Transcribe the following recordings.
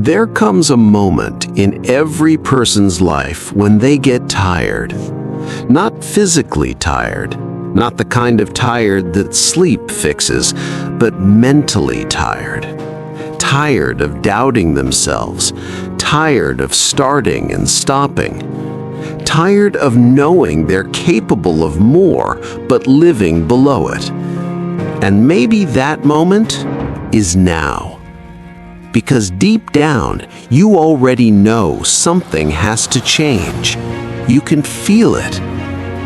There comes a moment in every person's life when they get tired. Not physically tired, not the kind of tired that sleep fixes, but mentally tired. Tired of doubting themselves, tired of starting and stopping, tired of knowing they're capable of more but living below it. And maybe that moment is now. Because deep down, you already know something has to change. You can feel it.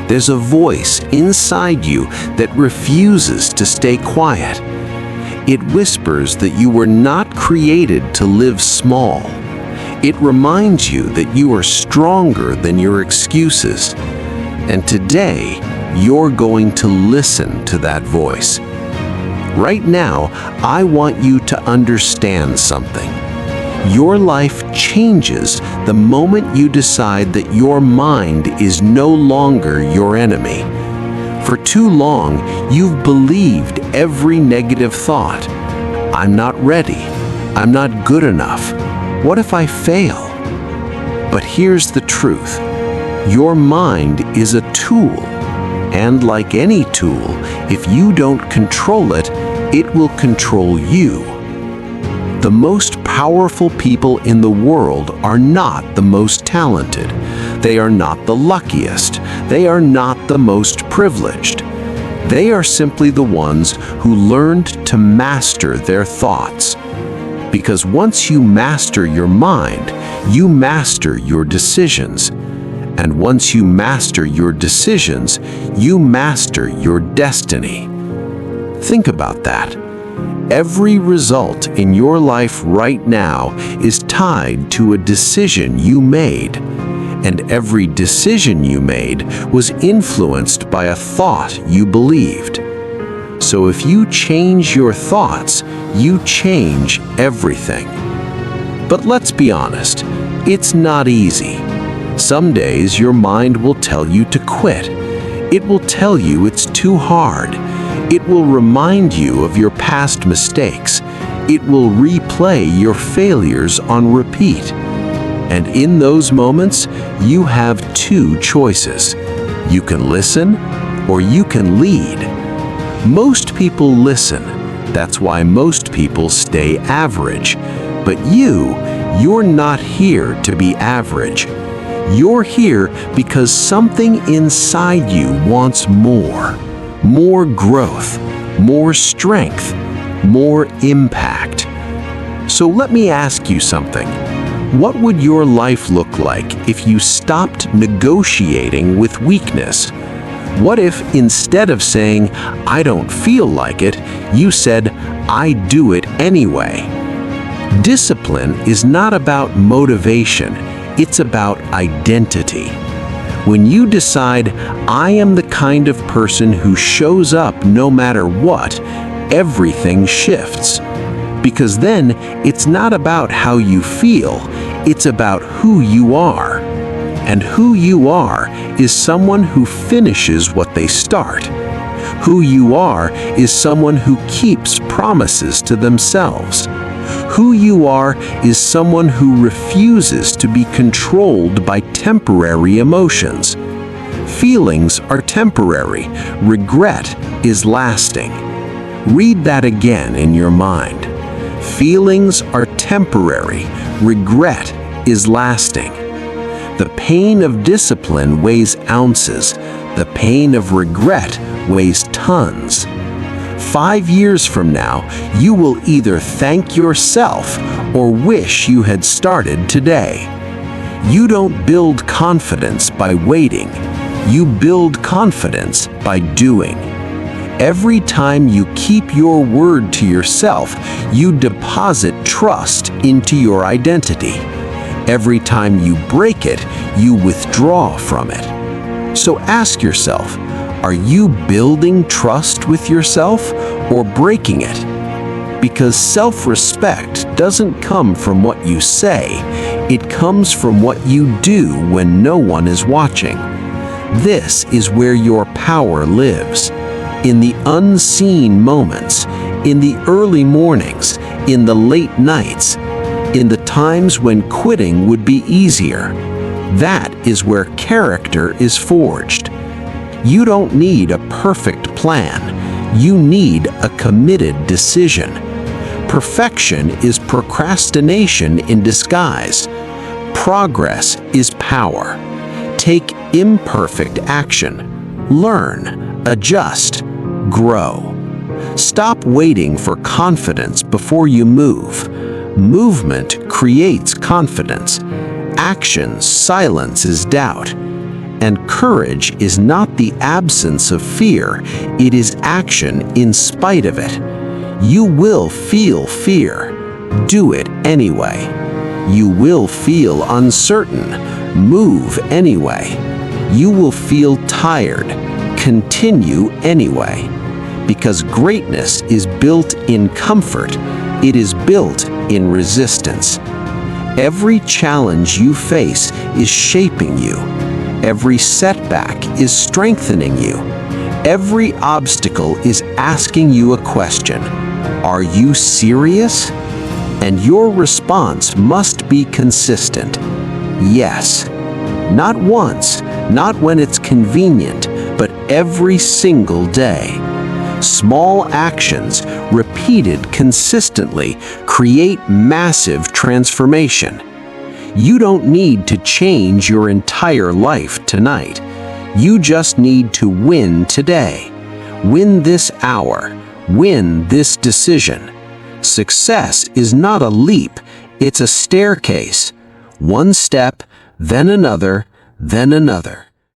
There's a voice inside you that refuses to stay quiet. It whispers that you were not created to live small. It reminds you that you are stronger than your excuses. And today, you're going to listen to that voice. Right now, I want you to understand something. Your life changes the moment you decide that your mind is no longer your enemy. For too long, you've believed every negative thought. I'm not ready. I'm not good enough. What if I fail? But here's the truth. Your mind is a tool. And like any tool, if you don't control it, it will control you. The most powerful people in the world are not the most talented. They are not the luckiest. They are not the most privileged. They are simply the ones who learned to master their thoughts. Because once you master your mind, you master your decisions. And once you master your decisions, you master your destiny. Think about that. Every result in your life right now is tied to a decision you made. And every decision you made was influenced by a thought you believed. So if you change your thoughts, you change everything. But let's be honest, it's not easy. Some days your mind will tell you to quit. It will tell you it's too hard. It will remind you of your past mistakes. It will replay your failures on repeat. And in those moments, you have two choices. You can listen or you can lead. Most people listen. That's why most people stay average. But you're not here to be average. You're here because something inside you wants more. More growth, more strength, more impact. So let me ask you something. What would your life look like if you stopped negotiating with weakness? What if instead of saying, "I don't feel like it," you said, "I do it anyway"? Discipline is not about motivation, it's about identity. When you decide, "I am the kind of person who shows up no matter what," everything shifts. Because then, it's not about how you feel, it's about who you are. And who you are is someone who finishes what they start. Who you are is someone who keeps promises to themselves. Who you are is someone who refuses to be controlled by temporary emotions. Feelings are temporary. Regret is lasting. Read that again in your mind. Feelings are temporary. Regret is lasting. The pain of discipline weighs ounces. The pain of regret weighs tons. 5 years from now, you will either thank yourself or wish you had started today. You don't build confidence by waiting. You build confidence by doing. Every time you keep your word to yourself, you deposit trust into your identity. Every time you break it, you withdraw from it. So ask yourself, are you building trust with yourself or breaking it? Because self-respect doesn't come from what you say, it comes from what you do when no one is watching. This is where your power lives. In the unseen moments, in the early mornings, in the late nights. in the times when quitting would be easier. That is where character is forged. You don't need a perfect plan. You need a committed decision. Perfection is procrastination in disguise. Progress is power. Take imperfect action. Learn, adjust, grow. Stop waiting for confidence before you move. Movement creates confidence. Action silences doubt. And courage is not the absence of fear, it is action in spite of it. You will feel fear. Do it anyway. You will feel uncertain. Move anyway. You will feel tired. Continue anyway. Because greatness is built in comfort. It is built in resistance. Every challenge you face is shaping you. Every setback is strengthening you. Every obstacle is asking you a question. Are you serious? And your response must be consistent. Yes. Not once, not when it's convenient, but every single day. Small actions, repeated consistently, create massive transformation. You don't need to change your entire life tonight. You just need to win today. Win this hour. Win this decision. Success is not a leap, it's a staircase. One step, then another, then another.